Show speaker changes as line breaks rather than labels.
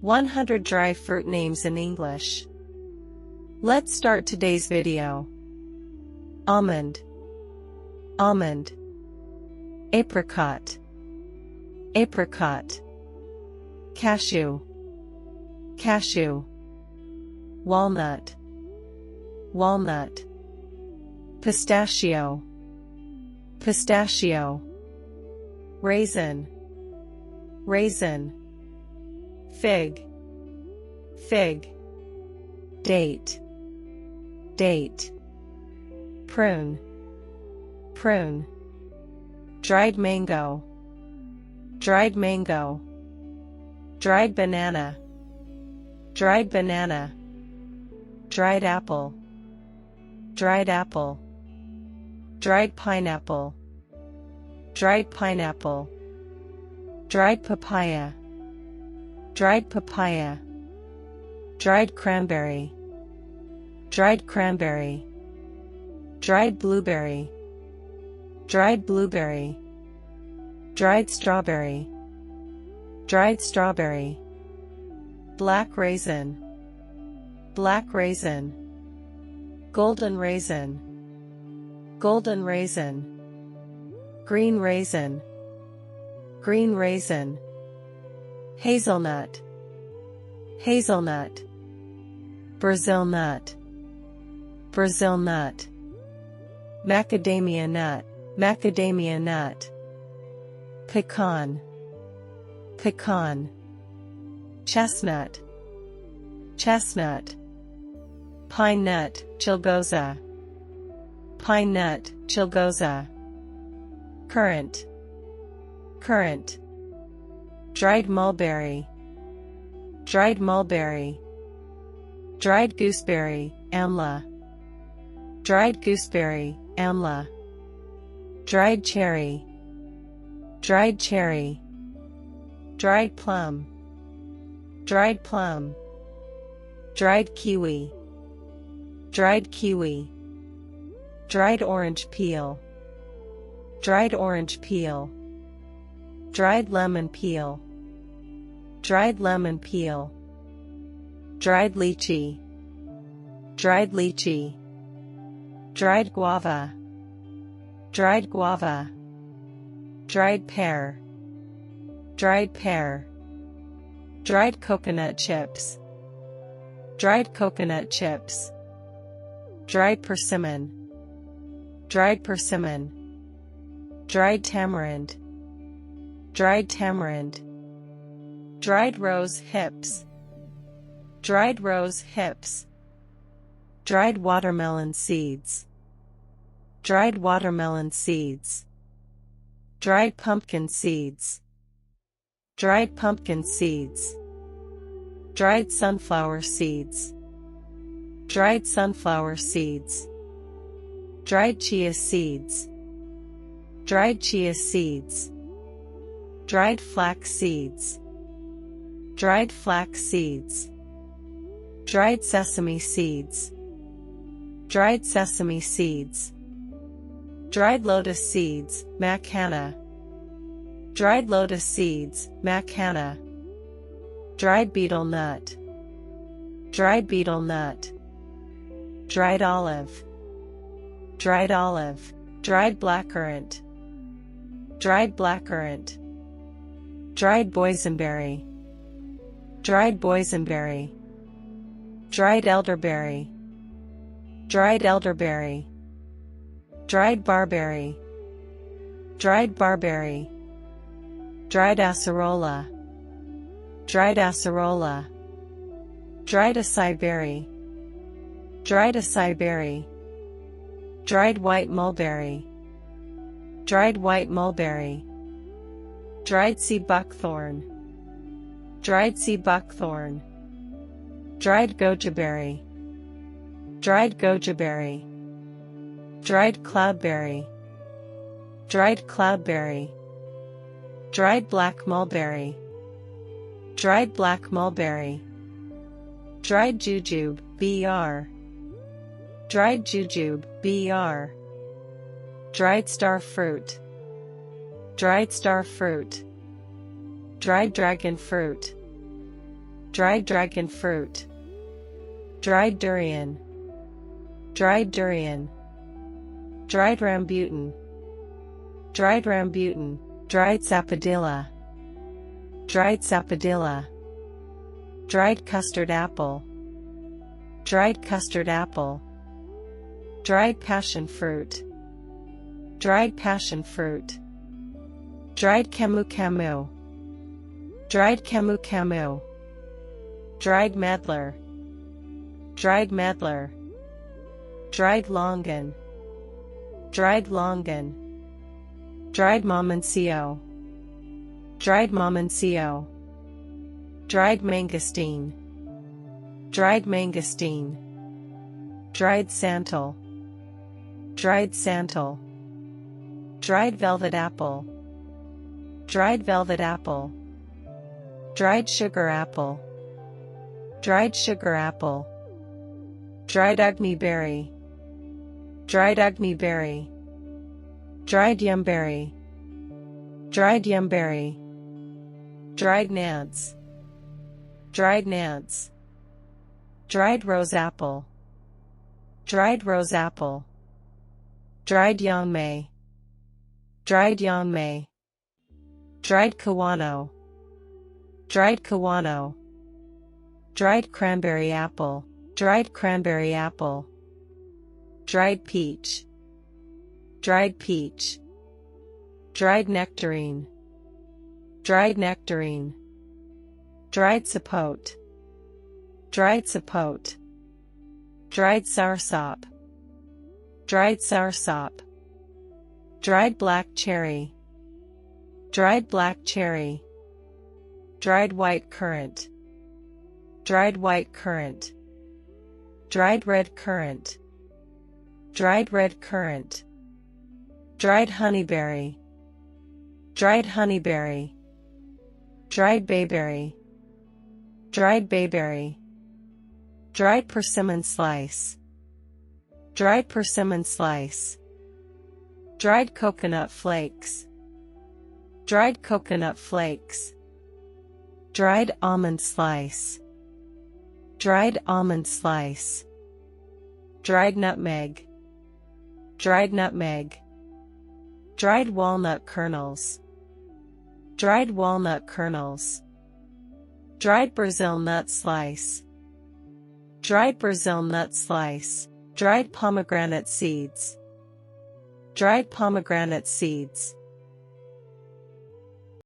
100 dry fruit names in English. Let's start today's video. Almond, almond. Apricot, apricot. Cashew, cashew. Walnut, walnut. Pistachio, pistachio. Raisin, raisin. Fig, fig. Date, date. Prune, prune. Dried mango, dried mango. Dried banana, dried banana. Dried apple, dried apple. Dried pineapple, dried pineapple. Dried papaya, dried papaya. Dried cranberry, dried cranberry. Dried blueberry, dried blueberry. Dried strawberry, dried strawberry. Black raisin, black raisin. Golden raisin, golden raisin. Green raisin, green raisin. Hazelnut, hazelnut. Brazil nut, Brazil nut. Macadamia nut, macadamia nut. Pecan, pecan. Chestnut, chestnut. Pine nut, chilgoza, pine nut, chilgoza. Currant, currant. Dried mulberry, dried mulberry. Dried gooseberry, amla. Dried gooseberry, amla. Dried cherry, dried cherry. Dried plum, dried plum. Dried kiwi, dried kiwi. Dried orange peel, dried orange peel. Dried lemon peel, dried lemon peel. Dried lychee, dried lychee. Dried guava, dried guava. Dried pear, dried pear. Dried coconut chips, dried coconut chips. Dried persimmon, dried persimmon. Dried tamarind, dried tamarind. Dried rose hips, dried rose hips. Dried watermelon seeds, dried watermelon seeds. Dried pumpkin seeds, dried pumpkin seeds. Dried sunflower seeds, dried sunflower seeds. Dried chia seeds, dried chia seeds. Dried flax seeds, dried flax seeds. Dried sesame seeds, dried sesame seeds. Dried lotus seeds, macana. Dried lotus seeds, macana. Dried betel nut, dried betel nut. Dried olive, dried olive. Dried blackcurrant, dried blackcurrant. Dried boysenberry, dried boysenberry. Dried elderberry, dried elderberry. Dried barberry, dried barberry. Dried acerola, dried acerola. Dried acai berry, dried acai berry. Dried white mulberry, dried white mulberry. Dried sea buckthorn, dried sea buckthorn. Dried goji berry, dried goji berry. Dried cloudberry, dried cloudberry. Dried black mulberry, dried black mulberry. Dried jujube, br. Dried jujube, br. Dried star fruit, dried star fruit. Dried dragon fruit, dried dragon fruit, dried durian, dried durian, dried rambutan, dried rambutan, dried sapodilla, dried sapodilla, dried custard apple, dried custard apple, dried passion fruit, dried passion fruit, dried camu camu, dried camu camu, dried medlar, dried medlar, dried longan, dried longan, dried mamancio, dried mamancio, dried mangosteen, dried mangosteen, dried santal, dried santal, dried velvet apple, dried velvet apple, dried sugar apple, dried sugar apple, dried ugmy berry, dried ugmy berry, dried yumberry, dried yumberry, dried nance, dried nance, dried rose apple, dried rose apple, dried yang mei, dried yang mei, dried kawano, dried kawano, dried cranberry apple, dried cranberry apple, dried peach, dried peach, dried nectarine, dried nectarine, dried sapote, dried sapote, dried soursop, dried soursop, dried black cherry, dried black cherry, dried white currant, dried white currant, dried red currant, dried red currant, dried honeyberry, dried honeyberry, dried bayberry, dried bayberry, dried persimmon slice, dried persimmon slice, dried coconut flakes, dried coconut flakes, dried almond slice, dried almond slice, dried nutmeg, dried nutmeg, dried walnut kernels, dried walnut kernels, dried Brazil nut slice, dried Brazil nut slice, dried pomegranate seeds, dried pomegranate seeds,